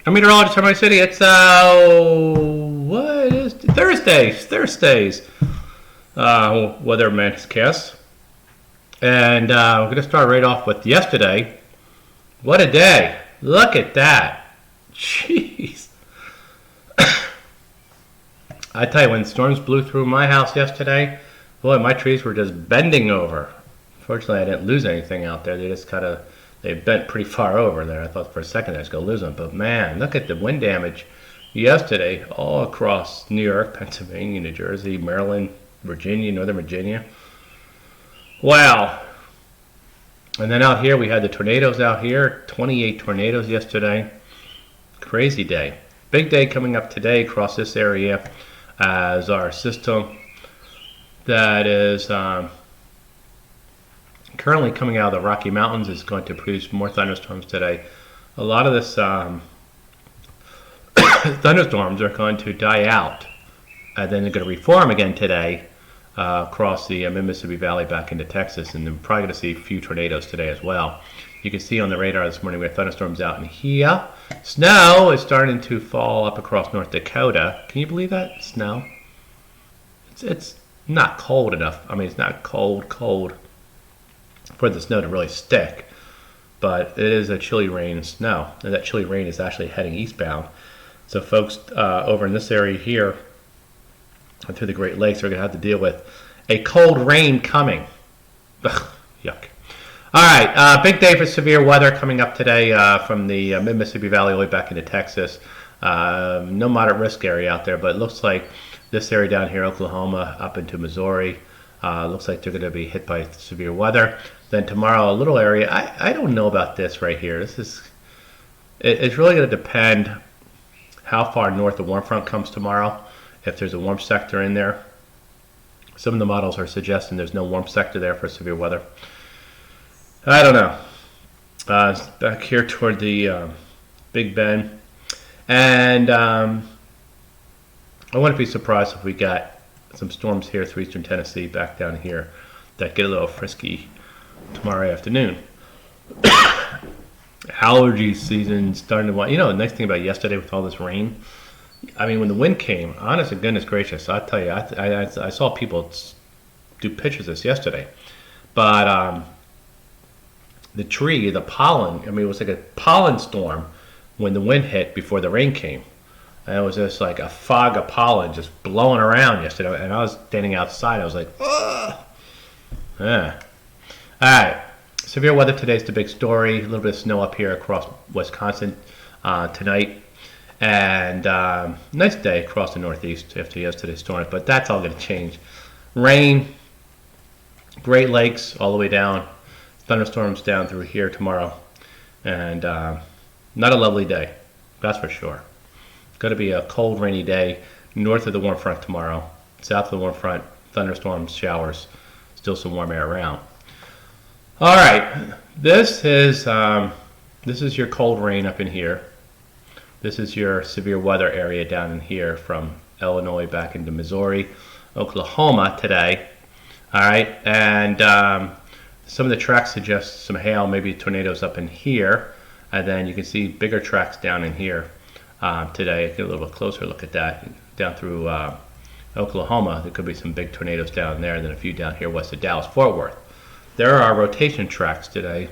I'm meteorologist from my city. It's what is Thursdays. Weather MadnessCast, and we're gonna start right off with yesterday. What a day! Look at that. Jeez. I tell you, when storms blew through my house yesterday, boy, my trees were just bending over. Fortunately, I didn't lose anything out there. They bent pretty far over there. I thought for a second I was going to lose them. But man, look at the wind damage yesterday all across New York, Pennsylvania, New Jersey, Maryland, Virginia, Northern Virginia. Wow. And then out here, we had the tornadoes out here. 28 tornadoes yesterday. Crazy day. Big day coming up today across this area as our system that is currently coming out of the Rocky Mountains is going to produce more thunderstorms today. A lot of this thunderstorms are going to die out, and then they're going to reform again today across the Mississippi Valley back into Texas, and we're probably going to see a few tornadoes today as well. You can see on the radar this morning we have thunderstorms out in here. Snow is starting to fall up across North Dakota. Can you believe that? Snow. It's not cold enough. I mean, it's not cold for the snow to really stick, but it is a chilly rain and snow, and that chilly rain is actually heading eastbound. So folks over in this area here and through the Great Lakes are going to have to deal with a cold rain coming. Ugh, yuck. All right, big day for severe weather coming up today from the mid-Mississippi Valley all the way back into Texas. No moderate risk area out there, but it looks like this area down here, Oklahoma, up into Missouri, looks like they're going to be hit by severe weather. Then tomorrow, a little area. I don't know about this right here. It's really going to depend how far north the warm front comes tomorrow. If there's a warm sector in there, some of the models are suggesting there's no warm sector there for severe weather. I don't know. Back here toward the Big Bend, and I wouldn't be surprised if we got some storms here through eastern Tennessee back down here that get a little frisky tomorrow afternoon. Allergy season starting to want. You know, the nice thing about yesterday with all this rain, I mean, when the wind came, honest to goodness gracious, I tell you, I saw people do pictures of this yesterday, but the tree, the pollen, I mean, it was like a pollen storm when the wind hit before the rain came. And it was just like a fog of pollen just blowing around yesterday. And I was standing outside. I was like, ugh. Yeah. All right. Severe weather today is the big story. A little bit of snow up here across Wisconsin tonight. And nice day across the Northeast after yesterday's storm. But that's all going to change. Rain, Great Lakes all the way down. Thunderstorms down through here tomorrow. And not a lovely day. That's for sure. It's going to be a cold, rainy day north of the warm front tomorrow. South of the warm front, thunderstorms, showers, still some warm air around. All right, this is your cold rain up in here. This is your severe weather area down in here from Illinois back into Missouri, Oklahoma today. All right, and some of the tracks suggest some hail, maybe tornadoes up in here, and then you can see bigger tracks down in here. Today, get a little bit closer look at that down through Oklahoma. There could be some big tornadoes down there, and then a few down here west of Dallas-Fort Worth. There are rotation tracks today,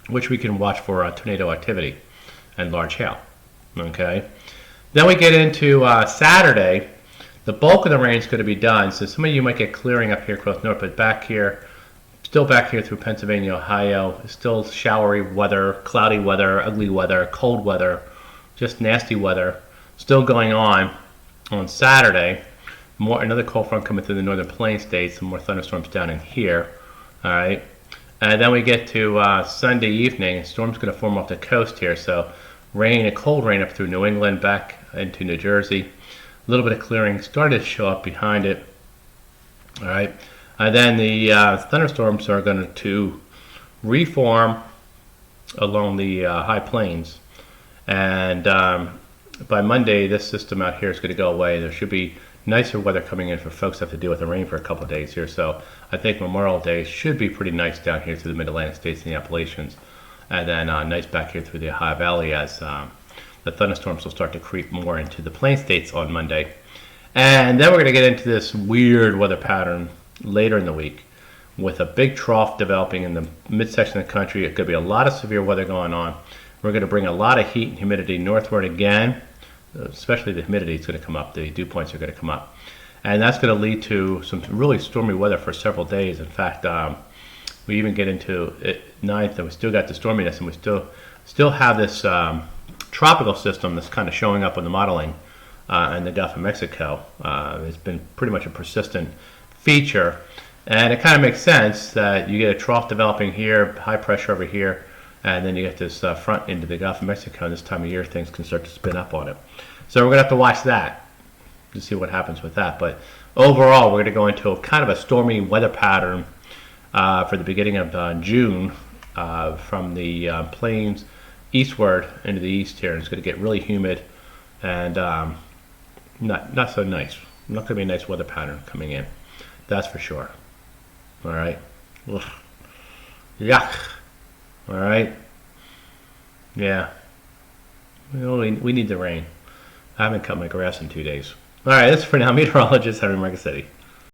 which we can watch for tornado activity and large hail. Okay. Then we get into Saturday. The bulk of the rain is going to be done, so some of you might get clearing up here across north, but back here, still back here through Pennsylvania, Ohio, still showery weather, cloudy weather, ugly weather, cold weather. Just nasty weather still going on Saturday. Another cold front coming through the northern plain states, some more thunderstorms down in here. All right, and then we get to Sunday evening. Storms going to form off the coast here, so rain, a cold rain up through New England, back into New Jersey. A little bit of clearing started to show up behind it. All right, and then the thunderstorms are going to reform along the high plains. And by Monday, this system out here is going to go away. There should be nicer weather coming in for folks who have to deal with the rain for a couple of days here. So I think Memorial Day should be pretty nice down here through the Mid-Atlantic states and the Appalachians. And then nice back here through the Ohio Valley as the thunderstorms will start to creep more into the plain states on Monday. And then we're going to get into this weird weather pattern later in the week with a big trough developing in the midsection of the country. It's going to be a lot of severe weather going on. We're going to bring a lot of heat and humidity northward again, especially the humidity is going to come up. The dew points are going to come up. And that's going to lead to some really stormy weather for several days. In fact, we even get into it 9th, and we still got the storminess, and we still have this tropical system that's kind of showing up on the modeling in the Gulf of Mexico. It's been pretty much a persistent feature, and it kind of makes sense that you get a trough developing here, high pressure over here, and then you get this front into the Gulf of Mexico, and this time of year things can start to spin up on it. So we're going to have to watch that to see what happens with that. But overall, we're going to go into a kind of a stormy weather pattern for the beginning of June from the plains eastward into the east here. It's going to get really humid and not so nice. Not going to be a nice weather pattern coming in. That's for sure. All right. Ugh. Yuck. All right. Yeah. We need the rain. I haven't cut my grass in 2 days. All right, that's for now. Meteorologist Henry Market City.